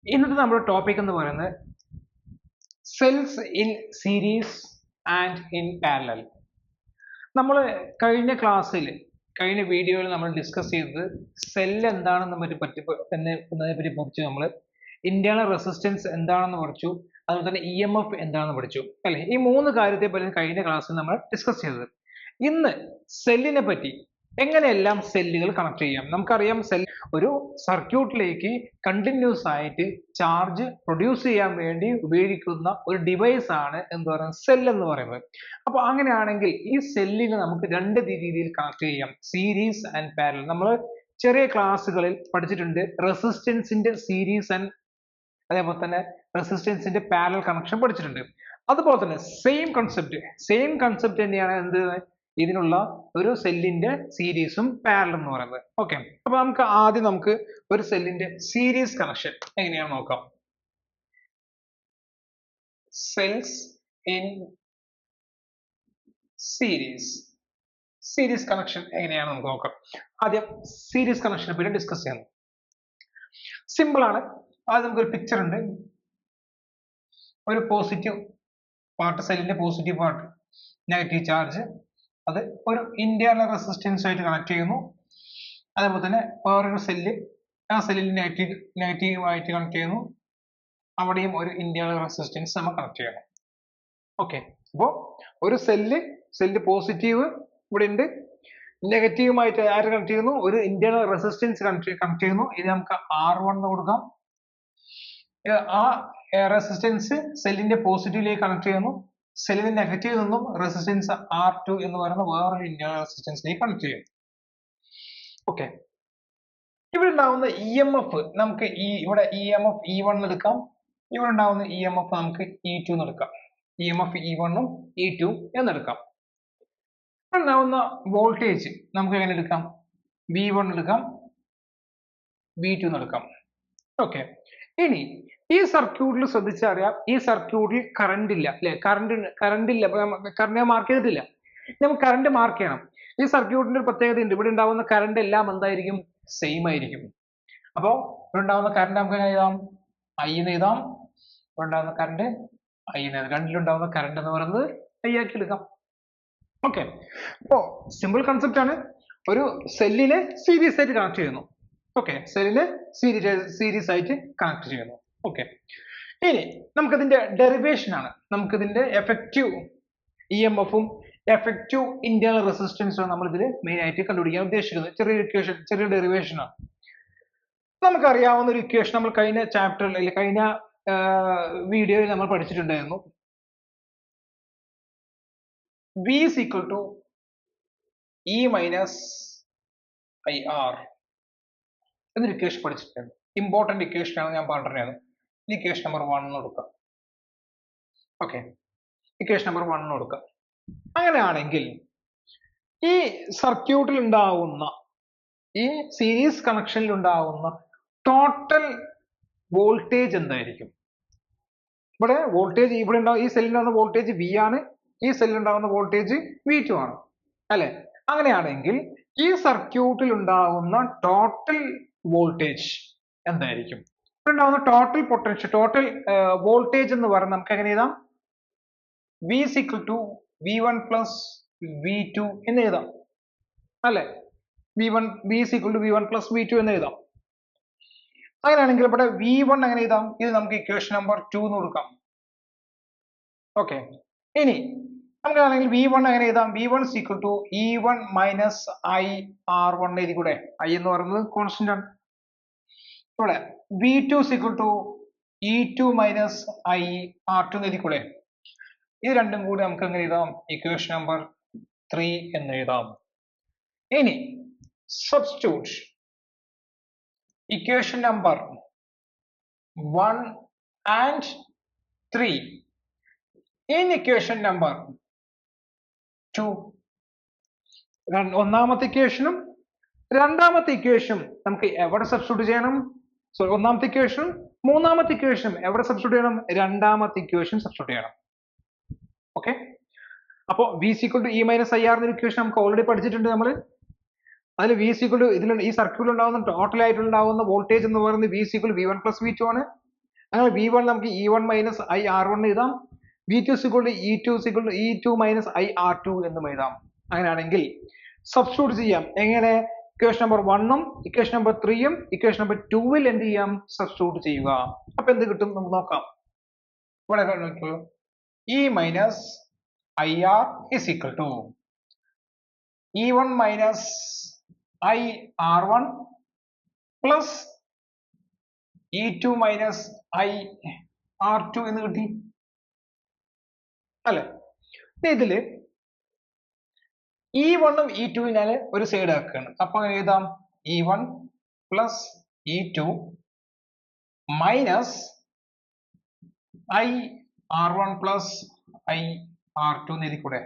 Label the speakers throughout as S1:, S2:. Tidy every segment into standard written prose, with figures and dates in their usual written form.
S1: ഇന്നത്തെ നമ്മുടെ ടോപ്പിക് എന്ന് പറയുന്നത് cells in series and in parallel. നമ്മൾ കഴിഞ്ഞ വീഡിയോയിൽ നമ്മൾ ഡിസ്കസ് ചെയ്തത് സെൽ എന്താണെന്നതിനെ പറ്റി പഠിച്ചു. നമ്മൾ ഇന്റേണൽ റെസിസ്റ്റൻസ് എന്താണെന്ന് പഠിച്ചു, അതുപോലെ തന്നെ EMF എന്താണെന്ന് പഠിച്ചു അല്ലെ. ഈ മൂന്ന് കാര്യത്തെ പറ്റി കഴിഞ്ഞ ക്ലാസ്സിൽ നമ്മൾ ഡിസ്കസ് ചെയ്തത്. ഇന്ന് സെല്ലിനെ പറ്റി എങ്ങനെയെല്ലാം സെല്ലുകൾ കണക്ട് ചെയ്യാം. നമുക്കറിയാം സെൽ ഒരു സർക്യൂട്ടിലേക്ക് കണ്ടിന്യൂസ് ആയിട്ട് ചാർജ് പ്രൊഡ്യൂസ് ചെയ്യാൻ വേണ്ടി ഉപയോഗിക്കുന്ന ഒരു ഡിവൈസ് ആണ് എന്ന് പറയുന്നത് സെൽ എന്ന് പറയുന്നത്. അപ്പൊ അങ്ങനെയാണെങ്കിൽ ഈ സെല്ലിനെ നമുക്ക് രണ്ട് രീതിയിൽ കണക്ട് ചെയ്യാം, സീരീസ് ആൻഡ് പാരലൽ. നമ്മൾ ചെറിയ ക്ലാസ്സുകളിൽ പഠിച്ചിട്ടുണ്ട് റെസിസ്റ്റൻസിന്റെ സീരീസ് ആൻഡ് അതേപോലെ തന്നെ റെസിസ്റ്റൻസിന്റെ പാരലൽ കണക്ഷൻ പഠിച്ചിട്ടുണ്ട്. അതുപോലെ തന്നെ സെയിം കൺസെപ്റ്റ് തന്നെയാണ് എന്ത് ഇതിനുള്ള ഒരു സെല്ലിന്റെ സീരീസും പാരലൽ എന്ന് പറയുന്നത്. ഓക്കെ, അപ്പൊ നമുക്ക് ഒരു സെല്ലിന്റെ സീരീസ് കണക്ഷൻ എങ്ങനെയാണെന്ന് നോക്കാം. സെൽസ് ഇൻ സീരീസ് കണക്ഷൻ എങ്ങനെയാണെന്ന് നമുക്ക് നോക്കാം. ആദ്യം സീരീസ് കണക്ഷനെ പറ്റി ഡിസ്കസ് ചെയ്യാം. സിമ്പിൾ ആണ്. ആദ്യം നമുക്കൊരു പിക്ചർ ഉണ്ട്. ഒരു പോസിറ്റീവ് പാർട്ട്, സെല്ലിന്റെ പോസിറ്റീവ് പാർട്ട് നെഗറ്റീവ് ചാർജ്, അത് ഒരു ഇന്റേണൽ റെസിസ്റ്റൻസ് ആയിട്ട് കണക്ട് ചെയ്യുന്നു. അതേപോലെ തന്നെ വേറൊരു സെല്ല്, ആ സെല്ലിൽ നെഗറ്റീവ് ആയിട്ട് കണക്ട് ചെയ്യുന്നു. അവിടെയും ഒരു ഇന്റേണൽ റെസിസ്റ്റൻസ് നമ്മൾ കണക്ട് ചെയ്യണം. ഓക്കെ, അപ്പോൾ ഒരു സെല്ല് പോസിറ്റീവ് ഇവിടെ ഉണ്ട്, നെഗറ്റീവുമായിട്ട് ആര് കണക്ട് ചെയ്യുന്നു, ഒരു ഇന്റേണൽ റെസിസ്റ്റൻസ് കണക്ട് ചെയ്യുന്നു. ഇത് നമുക്ക് R1 എന്ന് കൊടുക്കാം. ആ റെസിസ്റ്റൻസ് സെല്ലിന്റെ പോസിറ്റീവിലേക്ക് കണക്ട് ചെയ്യുന്നു. സെല്ലിന്റെ നെഗറ്റീവ് നിന്നും റെസിസ്റ്റൻസ് R2 എന്ന് പറയുന്ന വേറൊരു ഇന്റേണൽ റെസിസ്റ്റൻസിലേക്ക് കണക്ട് ചെയ്യും. ഓക്കെ, ഇവിടെ ഉണ്ടാവുന്ന EMF നമുക്ക് ഇവിടെ EMF E1 എന്ന് എടുക്കാം. ഇവിടെ ഉണ്ടാവുന്ന EMF നമുക്ക് E2 എന്ന് എടുക്കാം. EMF E1 ഉം E2 എന്നെടുക്കാം. ഇവിടെ ഉണ്ടാവുന്ന വോൾട്ടേജ് നമുക്ക് എങ്ങനെ എടുക്കാം, V1 എടുക്കാം, V2 എന്ന് എടുക്കാം. ഓക്കെ, ഇനി ഈ സർക്യൂട്ടിൽ ശ്രദ്ധിച്ചറിയാം, ഈ സർക്യൂട്ടിൽ കറണ്ട് ഇല്ല അല്ലെ. കറണ്ട് ഇല്ല, കറണ്ട് മാർക്ക് ചെയ്തിട്ടില്ല. നമുക്ക് കറണ്ട് മാർക്ക് ചെയ്യണം. ഈ സർക്യൂട്ടിന്റെ ഒരു പ്രത്യേകത ഉണ്ട്, ഇവിടെ ഉണ്ടാവുന്ന കറണ്ട് എല്ലാം എന്തായിരിക്കും, സെയിം ആയിരിക്കും. അപ്പോൾ ഇവിടെ ഉണ്ടാവുന്ന കറണ്ട് നമുക്ക് എങ്ങനെ എഴുതാം, I എന്ന് എഴുതാം. ഇവിടെ ഉണ്ടാവുന്ന കറണ്ട് I എന്ന് എഴുതാം. രണ്ടിലുണ്ടാവുന്ന കറണ്ട് എന്ന് പറയുന്നത് I ആക്കി എടുക്കാം. ഓക്കെ, അപ്പോ സിമ്പിൾ കൺസെപ്റ്റ് ആണ്. ഒരു സെല്ലിനെ സീരീസ് ആയിട്ട് കണക്ട് ചെയ്യുന്നു. ഓക്കെ, സെല്ലിനെ സീരീസ് ആയിട്ട് കണക്ട് ചെയ്യുന്നു. ഓക്കെ, ഇനി നമുക്കതിന്റെ ഡെറിവേഷൻ ആണ്, നമുക്കിതിന്റെ എഫക്റ്റീവ് EMF-ഉം എഫക്റ്റീവ് ഇന്റേണൽ റെസിസ്റ്റൻസും നമ്മൾ ഇതിൽ മെയിൻ ആയിട്ട് കണ്ടുപിടിക്കാൻ ഉദ്ദേശിക്കുന്നത്. ചെറിയ ഡെറിവേഷൻ ആണ്. നമുക്കറിയാവുന്ന ഒരു ഇക്വേഷൻ നമ്മൾ കഴിഞ്ഞ ചാപ്റ്ററിൽ അല്ലെങ്കിൽ കഴിഞ്ഞ വീഡിയോയിൽ നമ്മൾ പഠിച്ചിട്ടുണ്ടായിരുന്നു. V is equal to E minus IR എന്നൊരു ഇക്വേഷൻ പഠിച്ചിട്ടുണ്ട്. ഇമ്പോർട്ടന്റ് ഇക്വേഷൻ ആണ്, ഞാൻ പറഞ്ഞത്. ഇക്വേഷൻ നമ്പർ 1 കൊടുക്കാം. ഓക്കെ, ഇക്വേഷൻ നമ്പർ 1 കൊടുക്കാം. അങ്ങനെയാണെങ്കിൽ ഈ സർക്യൂട്ടിൽ ഉണ്ടാവുന്ന, ഈ സീരീസ് കണക്ഷനിൽ ഉണ്ടാവുന്ന ടോട്ടൽ വോൾട്ടേജ് എന്തായിരിക്കും? ഇവിടെ വോൾട്ടേജ് ഇവിടെ ഉണ്ടാവും, ഈ സെല്ലിലുണ്ടാവുന്ന വോൾട്ടേജ് V ആണ്, ഈ സെല്ലിലുണ്ടാവുന്ന വോൾട്ടേജ് V2 ആണ് അല്ലെ. അങ്ങനെയാണെങ്കിൽ ഈ സർക്യൂട്ടിൽ ഉണ്ടാവുന്ന ടോട്ടൽ വോൾട്ടേജ് എന്തായിരിക്കും? ഇവിടെ ഉണ്ടാവുന്ന ടോട്ടൽ പൊട്ടൻഷ്യൽ, ടോട്ടൽ വോൾട്ടേജ് എന്ന് പറയുന്നത് നമുക്ക് എങ്ങനെ എഴുതാം, V is equal to V1 plus V2 എന്ന് എഴുതാം അല്ലെ. V is equal to V1 plus V2 എന്ന് എഴുതാം. അങ്ങനെയാണെങ്കിൽ ഇവിടെ V1 എങ്ങനെ എഴുതാം, ഇത് നമുക്ക് ഇക്വേഷൻ നമ്പർ 2 എന്ന് കൊടുക്കാം. ഓക്കെ, ഇനി നമുക്കാണെങ്കിൽ V1 എങ്ങനെ എഴുതാം, V1 is equal to E1 minus IR1 എഴുതി കൂടെ. I എന്ന് പറയുന്നത് കോൺസ്റ്റന്റ് ആണ്. ഇവിടെ V2 is equal to E2 minus IR2 എന്ന് എഴുതി കൂടെ. ഇത് രണ്ടും കൂടി നമുക്ക് എങ്ങനെ എഴുതാം, ഇക്വേഷൻ നമ്പർ 3 എന്ന് എഴുതാം. ഇനി substitute equation number 1 and 3 in equation number 2. ഒന്നാമത്തെ ഇക്വേഷനും രണ്ടാമത്തെ ഇക്വേഷനും നമുക്ക് എവിടെ സബ്സ്റ്റിറ്റ്യൂട്ട് ചെയ്യണം? ഒന്നാമത്തെ ഇക്വേഷനും മൂന്നാമത്തെ ഇക്വേഷനും എവിടെ സബ്സ്റ്റിറ്റ്യൂട്ട് ചെയ്യണം? രണ്ടാമത്തെ ഇക്വേഷൻ സബ്സ്റ്റിറ്റ്യൂട്ട് ചെയ്യണം. ഓക്കെ, അപ്പോൾ V is equal to E minus IR എന്ന ഇക്വേഷൻ നമുക്ക് ഓൾറെഡി പഠിച്ചിട്ടുണ്ട് നമ്മൾ. അതിൽ V is equal to ഇതിൽ ഈ സർക്യൂട്ടിൽ ഉണ്ടാവുന്ന ടോട്ടൽ ആയിട്ടുണ്ടാവുന്ന വോൾട്ടേജ് എന്ന് പറയുന്നത് V is equal to V1 plus V2 ആണ്. അങ്ങനെ V1 നമുക്ക് E1 മൈനസ് ഐ R1 എഴുതാം. V2 E2 minus I R2 എന്നും എഴുതാം. അങ്ങനെയാണെങ്കിൽ സബ്സ്റ്റിറ്റ്യൂട്ട് ചെയ്യാം. എങ്ങനെ? ഇക്വേഷൻ നമ്പർ 1ഉം ഇക്വേഷൻ നമ്പർ 3ഉം ഇക്വേഷൻ നമ്പർ 2ൽ എന്ത് ചെയ്യാം? സബ്സ്റ്റിറ്റ്യൂട്ട് ചെയ്യുക. അപ്പൊ എന്ത് കിട്ടും നമുക്ക് നോക്കാം. ഇവിടെ നോക്കൂ, E minus I R is equal to E1 minus I R1 plus E2 minus I R2 എന്ന് കിട്ടി അല്ലെ? ഇതില് E1ഉം E2 ഞാൻ ഒരു സൈഡ് ആക്കുകയാണ്. അപ്പൊ എഴുതാം E1 plus E2 minus I R1 plus I R2 എന്ന് എഴുതിക്കൂടെ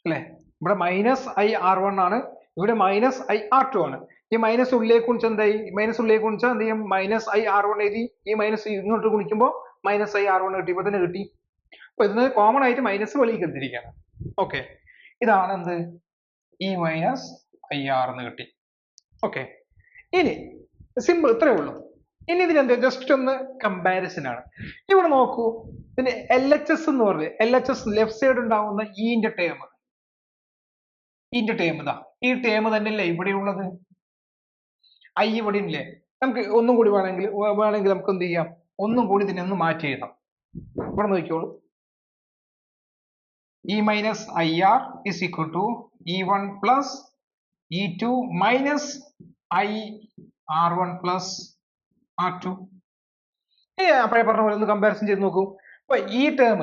S1: അല്ലെ? ഇവിടെ മൈനസ് ഐ R1 ആണ്, ഇവിടെ മൈനസ് ഐ R2 ആണ്. ഈ മൈനസ് ഉള്ളിലേക്ക് ഗുണിച്ചാൽ എന്തായി? മൈനസ് ഉള്ളിലേക്ക് ഗുണിച്ചാൽ എന്ത് ചെയ്യും? മൈനസ് ഐ R1 എഴുതി, ഈ മൈനസ് ഇങ്ങോട്ട് ഗുണിക്കുമ്പോൾ മൈനസ് ഐ R1 കിട്ടി. ഇപ്പൊ തന്നെ കിട്ടി. അപ്പൊ ഇതിന് കോമൺ ആയിട്ട് മൈനസ് വെളിയിൽ എടുത്തിരിക്കുകയാണ്. ഓക്കെ, ഇതാണ് എന്ത്? E മൈനസ് ഐ ആർ എന്ന് കിട്ടി. ഓക്കെ, ഇനി സിമ്പിൾ ഇത്രയേ ഉള്ളൂ. ഇനി ഇതിനെന്ത്? ജസ്റ്റ് ഒന്ന് കമ്പാരിസൺ ആണ്. ഇവിടെ നോക്കൂ, ഇതിന് LHS എന്ന് പറഞ്ഞത്, LHS ലെഫ്റ്റ് സൈഡ് ഉണ്ടാവുന്ന ഇന്റെ ടേം, ഇന്റെ ടേം ഇതാ, ഈ ടേം തന്നെയല്ലേ ഇവിടെയുള്ളത്? ഐ ഇവിടെ ഇല്ലേ? നമുക്ക് ഒന്നും കൂടി വേണമെങ്കിൽ നമുക്ക് എന്ത് ചെയ്യാം? ഒന്നും കൂടി ഇതിനെ ഒന്ന് മാറ്റി എഴുതാം. ഇവിടെ നോക്കിക്കോളൂ, E minus I R is equal to E1 plus E2 minus I R1 plus R2. അപ്പോഴേ പറഞ്ഞ പോലെ ഒന്ന് കമ്പാരിസൺ ചെയ്ത് നോക്കൂ. അപ്പൊ ഈ ടേം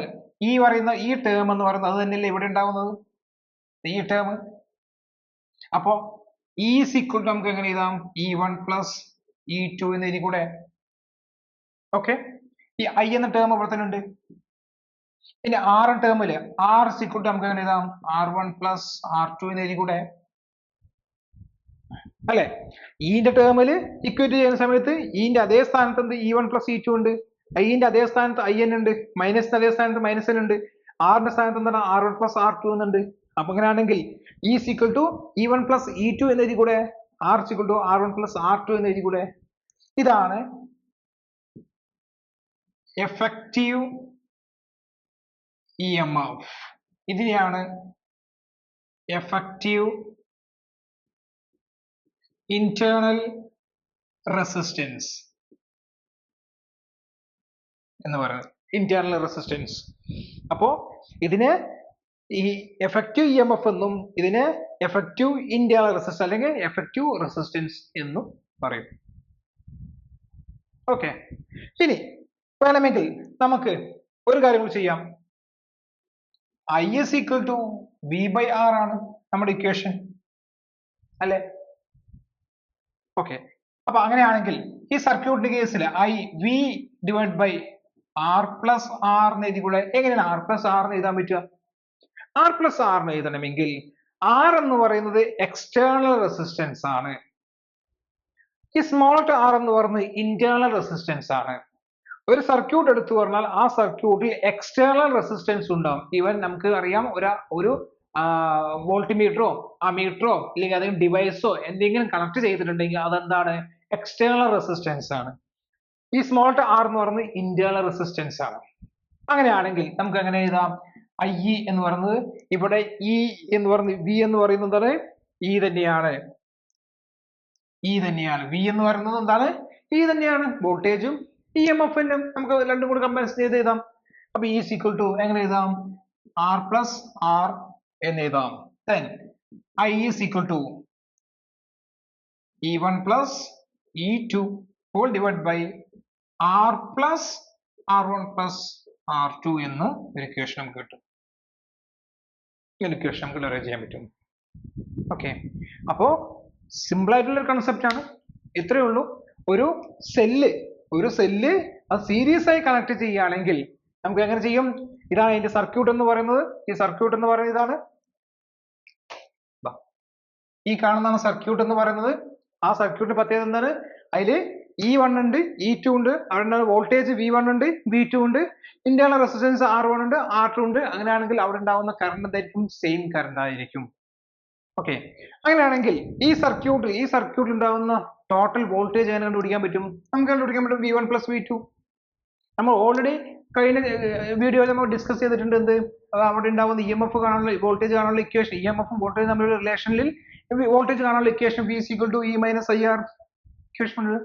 S1: ഈ ടേം എന്ന് പറയുന്നത് അത് തന്നെയല്ലേ ഇവിടെ ഉണ്ടാവുന്നത്, ഈ ടേം. അപ്പോ E is equal to നമുക്ക് എങ്ങനെ എഴുതാം? E1 പ്ലസ് E2 എന്ന് എഴുതി കൂടെ? ഓക്കെ, ഈ I എന്ന ടേം ഇവിടെ തന്നെ ഉണ്ട്. പിന്നെ R ടേമില് R is equal to നമുക്ക് എങ്ങനെ എഴുതാം? R1 പ്ലസ് R2 എന്ന് എഴുതി കൂടെ അല്ലെ? ഇന്റെ ടേമില് ഇക്വേറ്റ് ചെയ്യുന്ന സമയത്ത് ഇന്റെ അതേ സ്ഥാനത്ത് എന്ത്? E1 പ്ലസ് E2 ഉണ്ട്. ഐന്റെ അതേ സ്ഥാനത്ത് I n ഉണ്ട്, മൈനസിന്റെ അതേ സ്ഥാനത്ത് മൈനസ് n ഉണ്ട്, ആറിന്റെ സ്ഥാനത്ത് എന്താണ്? R1 പ്ലസ് R2 എന്നുണ്ട്. അപ്പൊ അങ്ങനെയാണെങ്കിൽ E is equal to E1 plus E2 എന്ന് എഴുതി കൂടെ? R is equal to R1 plus R2 എന്ന് എഴുതി കൂടെ? ഇതാണ് എഫക്റ്റീവ് EMF. ഇതിനെയാണ് എഫക്റ്റീവ് ഇന്റേണൽ റെസിസ്റ്റൻസ് എന്ന് പറയുന്നത്. Internal resistance. അപ്പോ ഇതിനെ ഈ എഫക്റ്റീവ് EMF എന്നും ഇതിനെ എഫക്റ്റീവ് ഇന്റേണൽ റെസിസ്റ്റൻസ് അല്ലെങ്കിൽ എഫക്റ്റീവ് റെസിസ്റ്റൻസ് എന്നും പറയും. ഓക്കെ, ഇനി വേണമെങ്കിൽ നമുക്ക് ഒരു കാര്യം കൂടി ചെയ്യാം. I is equal to V by R ആണ് നമ്മുടെ ഇക്വേഷൻ അല്ലെ? ഓക്കെ, അപ്പൊ അങ്ങനെയാണെങ്കിൽ ഈ സർക്യൂട്ടിന്റെ കേസിൽ V divide by R plus R എന്ന് എഴുതി കൂടെ? എങ്ങനെയാണ് R പ്ലസ് R എന്ന് എഴുതാൻ പറ്റുക? R പ്ലസ് R എന്ന് എഴുതണമെങ്കിൽ R എന്ന് പറയുന്നത് എക്സ്റ്റേണൽ റെസിസ്റ്റൻസ് ആണ്, ഈ സ്മോൾ r എന്ന് പറയുന്നത് ഇന്റേണൽ റെസിസ്റ്റൻസ് ആണ്. ഒരു സർക്യൂട്ട് എടുത്തു പറഞ്ഞാൽ ആ സർക്യൂട്ടിൽ എക്സ്റ്റേണൽ റെസിസ്റ്റൻസ് ഉണ്ടാവും. ഈവൻ നമുക്ക് അറിയാം ഒരു വോൾട്ട്മീറ്ററോ അമീറ്ററോ അല്ലെങ്കിൽ അതെങ്കിലും ഡിവൈസോ എന്തെങ്കിലും കണക്ട് ചെയ്തിട്ടുണ്ടെങ്കിൽ അതെന്താണ്? എക്സ്റ്റേണൽ റെസിസ്റ്റൻസ് ആണ്. ഈ സ്മോൾ r എന്ന് പറയുന്നത് ഇന്റേണൽ റെസിസ്റ്റൻസ് ആണ്. അങ്ങനെയാണെങ്കിൽ നമുക്ക് എങ്ങനെ എഴുതാം? I എന്ന് പറയുന്നത് ഇവിടെ E എന്ന് പറയുന്നത് V എന്ന് പറയുന്നത് എന്താണ്? E തന്നെയാണ്. V എന്ന് പറയുന്നത് എന്താണ്? E തന്നെയാണ്. വോൾട്ടേജും EMF നും നമുക്ക് രണ്ടും കൂടി കമ്പാരിസൺ ചെയ്ത് എഴുതാം. അപ്പൊ E is equal to എങ്ങനെ എഴുതാം? R plus R എന്ന് എഴുതാം. Then I is equal to E1 plus E2 whole divided by R plus R1 plus R2 എന്ന് ഒരു ഇക്വേഷൻ നമുക്ക് കിട്ടും. ഈ ഇക്വേഷൻ നമുക്ക് ഡെറൈവ് ചെയ്യാൻ പറ്റും. ഓക്കെ, അപ്പോ സിമ്പിൾ ആയിട്ടുള്ള ഒരു കൺസെപ്റ്റ് ആണ്. ഇത്രയേ ഉള്ളൂ. ഒരു സെല്ല് അത് സീരീസ് ആയി കണക്ട് ചെയ്യുകയാണെങ്കിൽ നമുക്ക് എങ്ങനെ ചെയ്യും? ഇതാണ് അതിന്റെ സർക്യൂട്ട് എന്ന് പറയുന്നത്. ഈ സർക്യൂട്ട് എന്ന് പറയുന്നത് ഇതാണ്, ഈ കാണുന്നതാണ് സർക്യൂട്ട് എന്ന് പറയുന്നത്. ആ സർക്യൂട്ടിന്റെ പ്രത്യേകത എന്താണ്? അതില് E1 ഉണ്ട്, E2 ഉണ്ട്, അവിടെ വോൾട്ടേജ് V1 ഉണ്ട്, V2 ഉണ്ട്, ഇന്റേണൽ റെസിസ്റ്റൻസ് R1 ഉണ്ട്, R2 ഉണ്ട്. അങ്ങനെയാണെങ്കിൽ അവിടെ ഉണ്ടാവുന്ന കറണ്ട് എന്തായിരിക്കും? സെയിം കറണ്ട് ആയിരിക്കും. ഓക്കെ, അങ്ങനെയാണെങ്കിൽ ഈ സർക്യൂട്ടിൽ ഉണ്ടാവുന്ന ടോട്ടൽ വോൾട്ടേജ് എങ്ങനെ കണ്ടുപിടിക്കാൻ പറ്റും? നമുക്ക് കണ്ടുപിടിക്കാൻ പറ്റും V1 plus V2. നമ്മൾ ഓൾറെഡി കഴിഞ്ഞ വീഡിയോയിൽ നമ്മൾ ഡിസ്കസ് ചെയ്തിട്ടുണ്ട്. എന്ത്, അവിടെ ഉണ്ടാവുന്ന EMF കാണാനുള്ള വോൾട്ടേജ് കാണാനുള്ള ഇക്വേഷൻ, EMF വോൾട്ടേജ് തമ്മിലുള്ള റിലേഷനിൽ വോൾട്ടേജ് കാണാനുള്ള equation V is equal to E minus IR equation ഉണ്ട്.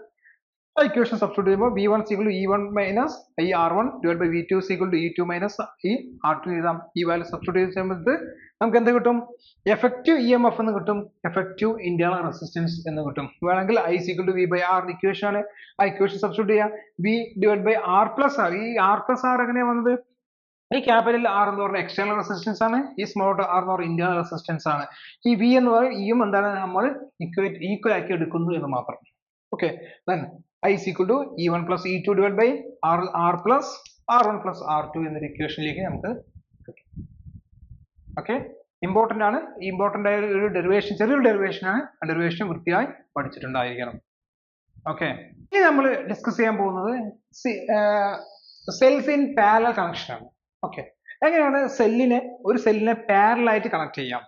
S1: ആ ഇക്വേഷൻ സബ്സ്റ്റിറ്റ്യൂട്ട് ചെയ്യുമ്പോൾ V1 is equal to E1 minus IR1 divided by V2 is equal to E2 minus IR2 എഴുതാം. ഈ value substitute ചെയ്യുമ്പോൾ നമുക്ക് എന്ത് കിട്ടും? എഫക്റ്റീവ് EMF എന്ന് കിട്ടും, എഫക്റ്റീവ് ഇന്റേണൽ റെസിസ്റ്റൻസ് എന്ന് കിട്ടും. വേണമെങ്കിൽ I is equal to V by R equation ആണ്, ആ ഇക്വേഷൻ സബ്സ്റ്റിറ്റ്യൂട്ട് ചെയ്യാം. V divided by R plus R. ഈ R plus R എങ്ങനെയാണ് വന്നത്? ഈ ക്യാപിറ്റൽ R എന്ന് പറഞ്ഞ എക്സ്റ്റേണൽ റെസിസ്റ്റൻസ് ആണ്, ഈ സ്മോൾ R എന്ന് പറഞ്ഞ ഇന്റേണൽ റെസിസ്റ്റൻസ് ആണ്. ഈ V എന്ന് പറയുന്നത് ഇയും എന്താണ് നമ്മൾ ഈക്വൽ ആക്കി എടുക്കുന്നു എന്ന് മാത്രം. Okay, then I is equal to E1 plus E2 divided by R plus R1 plus R2 എന്നൊരു ഇക്വേഷനിലേക്ക് നമുക്ക് കിട്ടും. ഓക്കെ, ഇമ്പോർട്ടന്റ് ആണ്, ഇമ്പോർട്ടന്റ് ആയ ഒരു ഡെറിവേഷൻ, ചെറിയൊരു ഡെറിവേഷൻ ആണ്. ആ ഡെറിവേഷൻ വൃത്തിയായി പഠിച്ചിട്ടുണ്ടായിരിക്കണം. ഓക്കെ, ഇനി നമ്മൾ ഡിസ്കസ് ചെയ്യാൻ പോകുന്നത് സെൽസ് ഇൻ പാരലൽ കണക്ഷൻ ആണ്. ഓക്കെ, എങ്ങനെയാണ് ഒരു സെല്ലിനെ പാരലൽ ആയിട്ട് കണക്ട് ചെയ്യാം?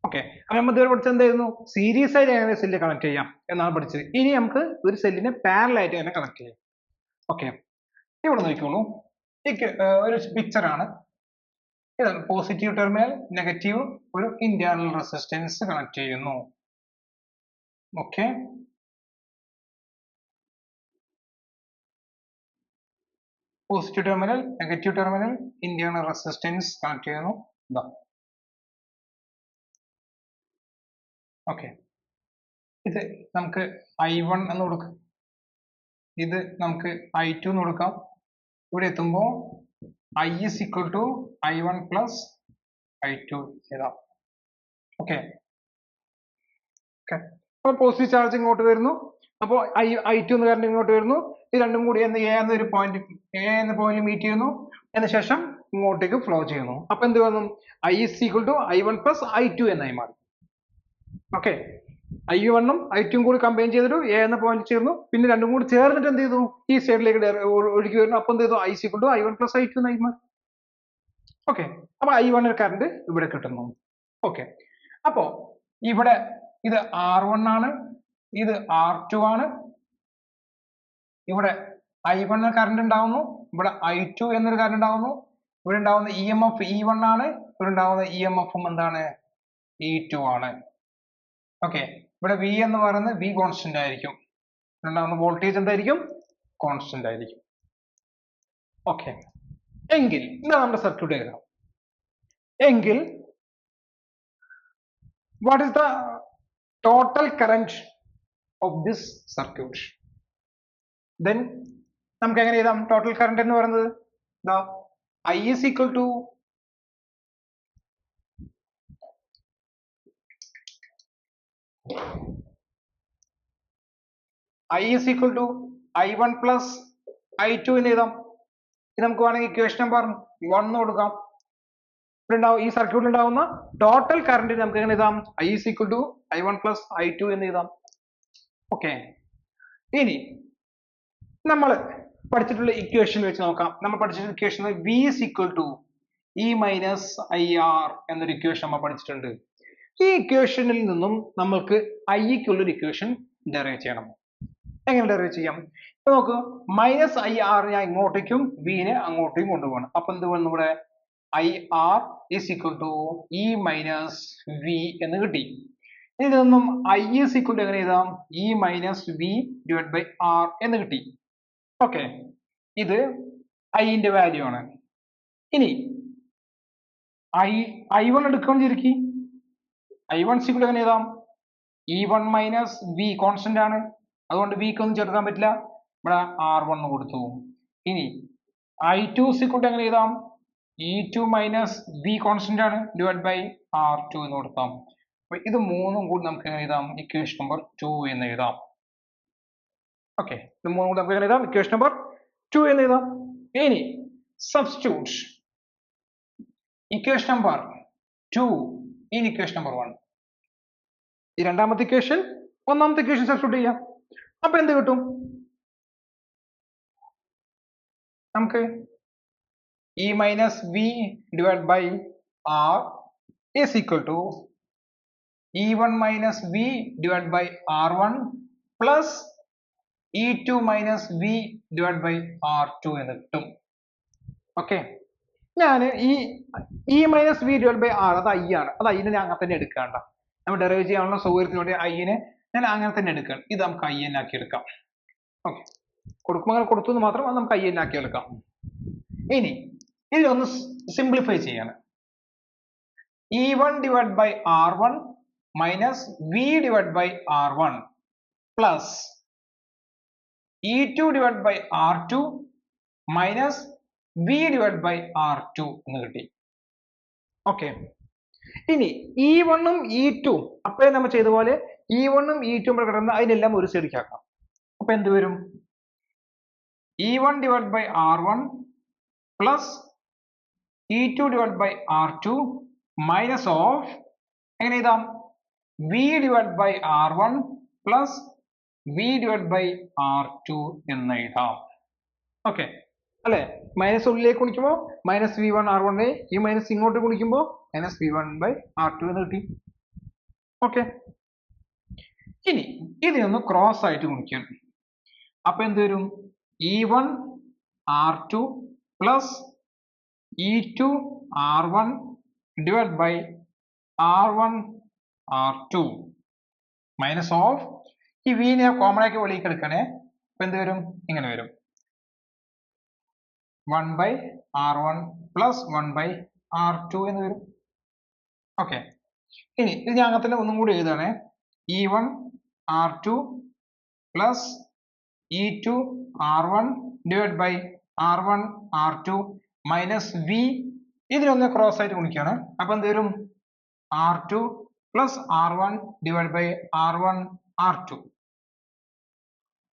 S1: ഓക്കെ, അപ്പൊ നമ്മൾ ഇതുവരെ പഠിച്ചത് എന്തായിരുന്നു? സീരീസ് ആയിട്ട് എങ്ങനെ സെല്ല് കണക്ട് ചെയ്യാം എന്നാണ് പഠിച്ചത്. ഇനി നമുക്ക് ഒരു സെല്ലിനെ പാരലൽ ആയിട്ട് എങ്ങനെ കണക്ട് ചെയ്യാം? ഓക്കെ, ഇവിടെ നോക്കിക്കോളൂ, ഒരു പിക്ചർ ആണ്. ഇതാണ് പോസിറ്റീവ് ടെർമിനൽ, നെഗറ്റീവ് ഒരു ഇന്റേണൽ റെസിസ്റ്റൻസ് കണക്ട് ചെയ്യുന്നു. Okay, positive terminal, negative terminal, internal resistance connect ചെയ്യുന്നു. ഇതാ. ഓക്കെ, ഇത് നമുക്ക് I1 എന്ന് കൊടുക്കാം, ഇത് നമുക്ക് I2 എന്ന് കൊടുക്കാം. ഇവിടെ എത്തുമ്പോൾ I is equal to I1 plus I2 എഴുതാം. ഓക്കെ, അപ്പോൾ പോസിറ്റീവ് ചാർജ് ഇങ്ങോട്ട് വരുന്നു, അപ്പോൾ I2 എന്ന കറണ്ട് ഇങ്ങോട്ട് വരുന്നു. ഇത് രണ്ടും കൂടി A എന്ന പോയിന്റ് മീറ്റ് ചെയ്യുന്നു, അതിനുശേഷം ഇങ്ങോട്ടേക്ക് ഫ്ലോ ചെയ്യുന്നു. അപ്പൊ എന്ത് വന്നു? I is equal to I1 plus I2 എന്നായി മാറി. ഓക്കെ, I1 ഉം I2 കൂടി കമ്പൈൻ ചെയ്തിട്ട് A എന്ന പോയിന്റ് ചേർന്നു, പിന്നെ രണ്ടും കൂടി ചേർന്നിട്ട് എന്ത് ചെയ്തു? ഈ സൈഡിലേക്ക് ഒഴുകി വരുന്നു. അപ്പൊ എന്ത് ചെയ്തു? I is equal to I1 plus I2 എന്നായി മാറി. ഓക്കെ, അപ്പൊ I1 കറണ്ട് ഇവിടെ കിട്ടുന്നു. ഓക്കെ, അപ്പോ ഇവിടെ ഇത് R1 ആണ്, ഇത് R2 ആണ്. ഇവിടെ I1 കറണ്ട് ഉണ്ടാവുന്നു, ഇവിടെ I2 എന്നൊരു കറണ്ട് ഉണ്ടാവുന്നു. ഇവിടെ ഉണ്ടാവുന്ന EMF E1 ആണ്, ഇവിടെ ഉണ്ടാവുന്ന EMF എന്താണ്? E2 ആണ്. ഓക്കെ, ഇവിടെ V എന്ന് പറയുന്നത് V കോൺസ്റ്റന്റ് ആയിരിക്കും, ഉണ്ടാവുന്ന വോൾട്ടേജ് എന്തായിരിക്കും? കോൺസ്റ്റന്റ് ആയിരിക്കും. ഓക്കെ, എങ്കിൽ ഇതാ നമ്മുടെ സർക്യൂട്ട് എഴുതാം. എങ്കിൽ what is the total current of this circuit? Then നമുക്ക് എങ്ങനെ എഴുതാം? ടോട്ടൽ കറന്റ് എന്ന് പറയുന്നത് ദാ I is equal to I1 plus I2 എന്ന് എഴുതാം. ഇത് നമുക്ക് വേണമെങ്കിൽ ഇക്വേഷൻ നമ്പർ 1 കൊടുക്കാം. ഈ സർക്യൂട്ടിൽ ഉണ്ടാവുന്ന ടോട്ടൽ കറന്റ് നമുക്ക് എങ്ങനെ എഴുതാം? I is equal to I1 plus I2 എന്ന് എഴുതാം. ഓക്കെ, ഇനി നമ്മൾ പഠിച്ചിട്ടുള്ള ഇക്വേഷൻ വെച്ച് നോക്കാം. നമ്മൾ പഠിച്ചിട്ടുള്ള equation V is equal to E minus IR എന്നൊരു ഇക്വേഷൻ നമ്മൾ പഠിച്ചിട്ടുണ്ട്. ഈ ഇക്വേഷനിൽ നിന്നും നമ്മൾക്ക് ഐക്കുള്ളൊരു ഇക്വേഷൻ ഡെറൈവ് ചെയ്യണം. എങ്ങനെ ഡെറൈവ് ചെയ്യാം? ഇപ്പൊ നോക്കൂ, മൈനസ് IR ഞാൻ ഇങ്ങോട്ടേക്കും വിനെ അങ്ങോട്ടേക്കും കൊണ്ടുപോകണം. അപ്പൊ എന്ത് വേണം? നമ്മുടെ IR is equal to E minus V എന്ന് കിട്ടി. ഇതിൽ നിന്നും I is equal to എങ്ങനെ എഴുതാം? E minus V divided by R എന്ന് കിട്ടി. ഓക്കെ, ഇത് ഐന്റെ വാല്യൂ ആണ്. ഇനി I1 എടുക്കണം ശരിക്ക്. I1 is equal to എങ്ങനെ എഴുതാം? E1 minus V കോൺസ്റ്റന്റ് ആണ്, അതുകൊണ്ട് V ക്ക് ഒന്നും ചേർക്കാൻ പറ്റില്ല, ഇവിടെ R1 കൊടുത്തു. ഇനി I2 is equal to എങ്ങനെ എഴുതാം? E2 minus V കോൺസ്റ്റന്റ് ആണ്, ഡിവൈഡ് ബൈ R2 എന്ന് കൊടുത്താം. അപ്പൊ ഇത് മൂന്നും കൂടി നമുക്ക് എങ്ങനെ എഴുതാം? ഇക്വേഷൻ നമ്പർ 2 എന്ന് എഴുതാം. ഓക്കെ, ഇത് മൂന്നും കൂടി നമുക്ക് എങ്ങനെ എഴുതാം? ഇക്വേഷൻ നമ്പർ 2 എന്ന് എഴുതാം. ഇനി substitute equation number 2 in equation number 1. ഈ രണ്ടാമത്തെ ഇക്വേഷൻ ഒന്നാമത്തെ ഇക്വേഷൻ സബ്സ്റ്റിറ്റ്യൂട്ട് ചെയ്യാം. അപ്പൊ എന്ത് കിട്ടും? നമുക്ക് E minus V divided by R is equal to E1 minus V divided by R1 plus E2 minus V divided by R2 എന്ന് കിട്ടും. ഓക്കെ, ഞാൻ ഈ minus V divide by R അത് ഐ ആണ്, അത് ഐനെ ഞാൻ അങ്ങനെ തന്നെ എടുക്കാണ്ട, നമ്മൾ ഡെറൈവ് ചെയ്യാനുള്ള സൗകര്യത്തിന് വേണ്ടി ഐനെ ഞാൻ അങ്ങനെ തന്നെ എടുക്കണം. ഇത് നമുക്ക് ഐ എൻ ആക്കി എടുക്കാം. ഓക്കെ, കൊടുക്കുമ്പോൾ അങ്ങനെ കൊടുത്തു എന്ന് മാത്രം, അത് നമുക്ക് ഐ എൻ ആക്കി എടുക്കാം. ഇനി ഇതിലൊന്ന് സിംപ്ലിഫൈ ചെയ്യാണ്. E1 divided by R1 minus V divided by R1 plus E2 divided by R2 minus V divided by R2 എന്ന് കിട്ടി. ഓക്കെ, ഇനി E1 ഉം E2 അപ്പോഴേ നമ്മൾ ചെയ്ത പോലെ E1 ഉം E2 ഉം കിടന്ന അതിനെല്ലാം ഒരു സൈഡിലേക്ക് ആക്കാം. അപ്പൊ എന്ത് വരും? E1 divided by R1 plus E2 divided by R2 minus of എങ്ങനെ എഴുതാം? V divided by R1 plus V divided by R2 എന്ന് എഴുതാം. ഓക്കെ അല്ലെ, മൈനസ് ഉള്ളിലേക്ക് ഗുണിക്കുമ്പോൾ മൈനസ് V1 R1 ഈ മൈനസ് ഇങ്ങോട്ട് ഗുണിക്കുമ്പോൾ മൈനസ് V1 by R2 എന്ന് കിട്ടി. ഓക്കെ, ഇനി ഇതിനൊന്ന് ക്രോസ് ആയിട്ട് ഗുണിക്കണം. അപ്പൊ എന്ത് വരും? E1 R2 plus E2 R1 divided by R1 R2 minus of ഈ വിനെ കോമൺ ആക്കി വെളിയിലേക്ക് എടുക്കണേ. അപ്പൊ എന്ത് വരും? ഇങ്ങനെ വരും, 1 by R1 plus 1 by R2 എന്ന് വരും. ഓക്കെ, ഇനി ഇത് ഞാൻ അങ്ങനെ തന്നെ ഒന്നും കൂടി എഴുതാണേ. E1 R2 plus E2 R1 divided by R1 R2 minus V, ഇതിനൊന്ന് ക്രോസ് ആയിട്ട് ഗുണിക്കാണ്. അപ്പൊ എന്ത് വരും? R2 plus R1 divided by R1 R2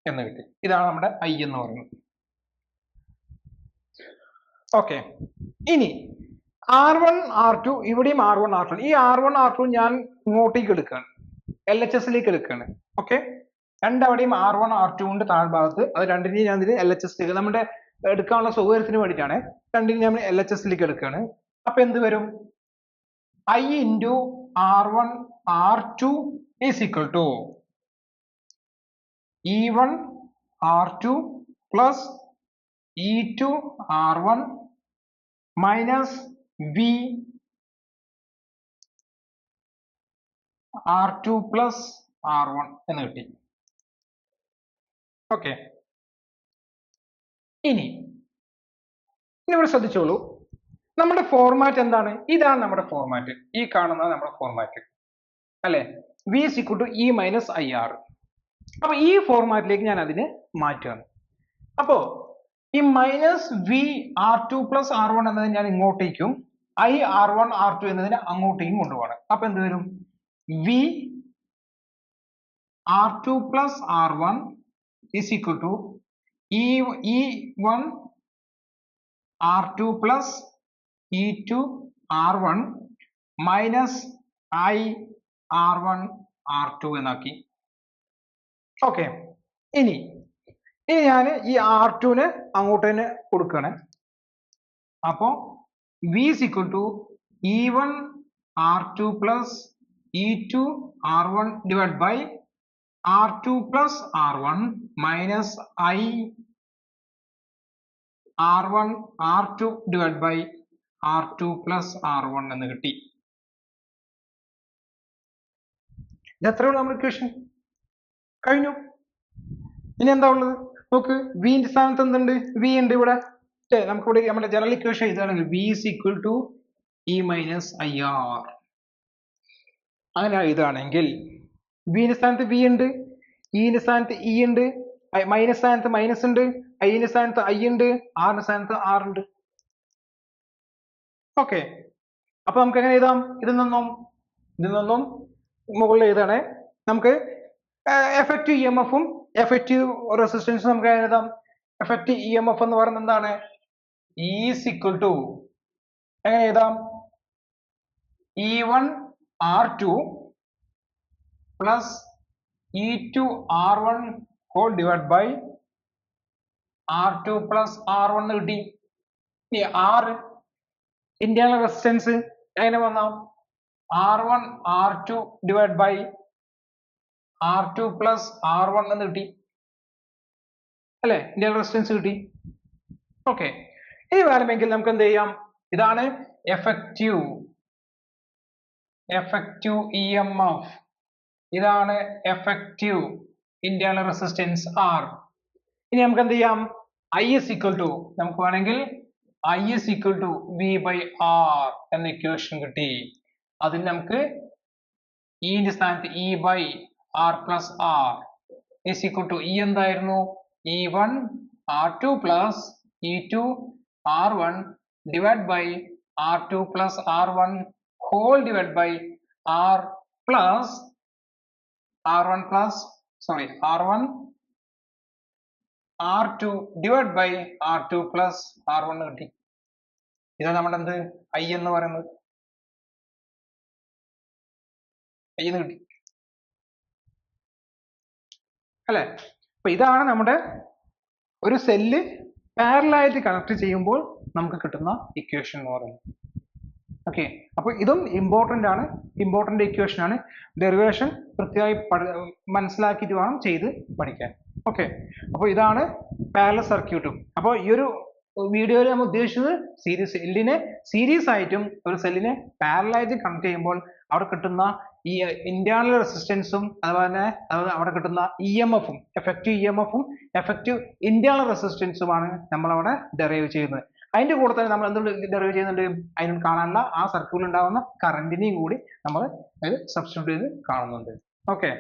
S1: എന്ന് കിട്ടി. ഇതാണ് നമ്മുടെ I എന്ന് പറയുന്നത്. ഓക്കെ, ഇനി R1 R2 ഇവിടെയും R1 R2, ഈ R1 R2 ഞാൻ ഇങ്ങോട്ടേക്ക് എടുക്കുകയാണ്, LHSലേക്ക് എടുക്കുകയാണ്. ഓക്കെ, രണ്ടവിടെയും R1 R2 ഉണ്ട് താഴ്ഭാഗത്ത്, അത് രണ്ടിനെയും ഞാൻ ഇതിൽ LHSലേക്ക് നമ്മുടെ എടുക്കാനുള്ള സൗകര്യത്തിന് വേണ്ടിയിട്ടാണ്, രണ്ടിനും ഞാൻ LHSലേക്ക് എടുക്കുകയാണ്. അപ്പൊ എന്ത് വരും? I into R1 R2 is equal to E1 R2 plus E2 R1 minus V R2 plus R1 എന്ന് കിട്ടി. ഓക്കെ, ഇനി ഇവിടെ ശ്രദ്ധിച്ചോളൂ, നമ്മുടെ ഫോർമാറ്റ് എന്താണ്? ഇതാണ് നമ്മുടെ ഫോർമാറ്റ്, ഈ കാണുന്നത് നമ്മുടെ ഫോർമാറ്റ് അല്ലെ, V is equal to E minus IR. അപ്പൊ ഈ ഫോർമാറ്റിലേക്ക് ഞാൻ അതിനെ മാറ്റുകയാണ്. അപ്പോ ഈ minus V R2 plus R1 എന്നത് ഞാൻ ഇങ്ങോട്ടേക്കും I R1 R2 എന്നതിനെ അങ്ങോട്ടേക്കും കൊണ്ടുപോകണം. അപ്പൊ എന്ത് വരും? V R2 plus R1 is equal to E1 R2 plus E2 R1 minus I R1 R2 എന്നാക്കി. ഓക്കെ, ഇനി ഞാൻ ഈ R2നെ അങ്ങോട്ട് തന്നെ കൊടുക്കുകയാണ്. അപ്പോ V is equal to E1 R2 plus E2 R1 divided by R2 plus R1 minus I R1 R2 divided by R2 plus R1 എന്ന് കിട്ടി. ഇതെത്രയുള്ള നമ്മുടെ ഇക്വേഷൻ? കഴിഞ്ഞു. ഇനി എന്താ ഉള്ളത് നോക്ക്, വിന്റെ സ്ഥാനത്ത് എന്തുണ്ട്? വി ഉണ്ട് ഇവിടെ. നമുക്കിവിടെ നമ്മുടെ ജനറൽ ഇക്വേഷൻ ഇതാണെങ്കിൽ V is equal to E minus IR. അങ്ങനെ ഇതാണെങ്കിൽ വിന്റെ സ്ഥാനത്ത് വി ഉണ്ട്, ഇന്റെ സ്ഥാനത്ത് ഇ ഉണ്ട്, മൈനസ് സ്ഥാനത്ത് മൈനസ് ഉണ്ട്, ഐന്റെ സ്ഥാനത്ത് ഐ ഉണ്ട്, ആറിന്റെ സ്ഥാനത്ത് ആർ ഉണ്ട്. ഓക്കെ, അപ്പൊ നമുക്ക് എങ്ങനെ എഴുതാം? ഇതിൽ നിന്നും മുകളിൽ എഴുതാണേ. നമുക്ക് എഫക്റ്റീവ് EMF-ഉം എഫക്റ്റീവ് റെസിസ്റ്റൻസും നമുക്ക് എഴുതാം. എഫക്റ്റീവ് EMF എന്ന് പറയുന്നത് എന്താണ്? E is equal to എങ്ങനെ എഴുതാം? E1 R2 plus E2 R1 whole divided by R2 plus R1 എന്ന് കിട്ടി. ഈ R ഇന്റേണൽ റെസിസ്റ്റൻസ് എങ്ങനെ വന്നാം? R1 R2 divided by R2 plus R1 എന്ന് കിട്ടി അല്ലെ? ഇന്റേണൽ റെസിസ്റ്റൻസ് കിട്ടി. ഓക്കെ, ഇനി വേണമെങ്കിൽ നമുക്ക് എന്ത് ചെയ്യാം? ഇതാണ് എഫക്റ്റീവ് EMF, ഇതാണ് എഫക്റ്റീവ് ഇന്റേണൽ റെസിസ്റ്റൻസ് R. ഇനി നമുക്ക് എന്ത് ചെയ്യാം? I is equal to, നമുക്ക് വേണമെങ്കിൽ I is equal to V by R എന്ന ഇക്വേഷൻ കിട്ടി. അതിൽ നമുക്ക് E ന്റെ സ്ഥാനത്ത് E by R plus R is equal to E എന്തായിരുന്നു? E1 R2 plus E2 R1 divided by R2 plus R1 whole divided by R1 R2 divided by R2 plus R1 കിട്ടി. ഇതാണ് നമ്മുടെ എന്ത് I എന്ന് പറയുന്നത്. I എന്ന് കിട്ടി അല്ലെ? അപ്പൊ ഇതാണ് നമ്മുടെ ഒരു സെല്ല് പാരലലായിട്ട് കണക്ട് ചെയ്യുമ്പോൾ നമുക്ക് കിട്ടുന്ന ഇക്വേഷൻ എന്ന് പറയുന്നത്. ഓക്കെ, അപ്പൊ ഇതും ഇമ്പോർട്ടന്റ് ഇക്വേഷൻ ആണ്. ഡെറിവേഷൻ കൃത്യമായി മനസ്സിലാക്കിയിട്ട് വേണം ചെയ്ത് പഠിക്കാൻ. ഓക്കെ, അപ്പോൾ ഇതാണ് പാരലൽ സർക്യൂട്ടും. അപ്പോൾ ഈ ഒരു വീഡിയോയിൽ നമ്മൾ ഉദ്ദേശിച്ചത് സെല്ലിനെ സീരീസ് ആയിട്ടും ഒരു സെല്ലിനെ പാരലലായിട്ട് കണക്ട് ചെയ്യുമ്പോൾ അവിടെ കിട്ടുന്ന ഈ ഇന്റേണൽ റെസിസ്റ്റൻസും അതുപോലെ തന്നെ അവിടെ കിട്ടുന്ന EMF-ഉം എഫക്റ്റീവ് EMF-ഉം എഫക്റ്റീവ് ഇന്റേണൽ റെസിസ്റ്റൻസുമാണ് നമ്മൾ അവിടെ ഡെറൈവ് ചെയ്യുന്നത്. അതിന്റെ കൂടെ തന്നെ നമ്മൾ എന്തുകൊണ്ട് ഡെറൈവ് ചെയ്യുന്നുണ്ട്? അതിന് കാണാനുള്ള ആ സർക്യൂട്ടിൽ ഉണ്ടാകുന്ന കറന്റിനെയും കൂടി നമ്മൾ സബ്സ്റ്റിറ്റ്യൂട്ട് ചെയ്ത് കാണുന്നുണ്ട്. ഓക്കെ.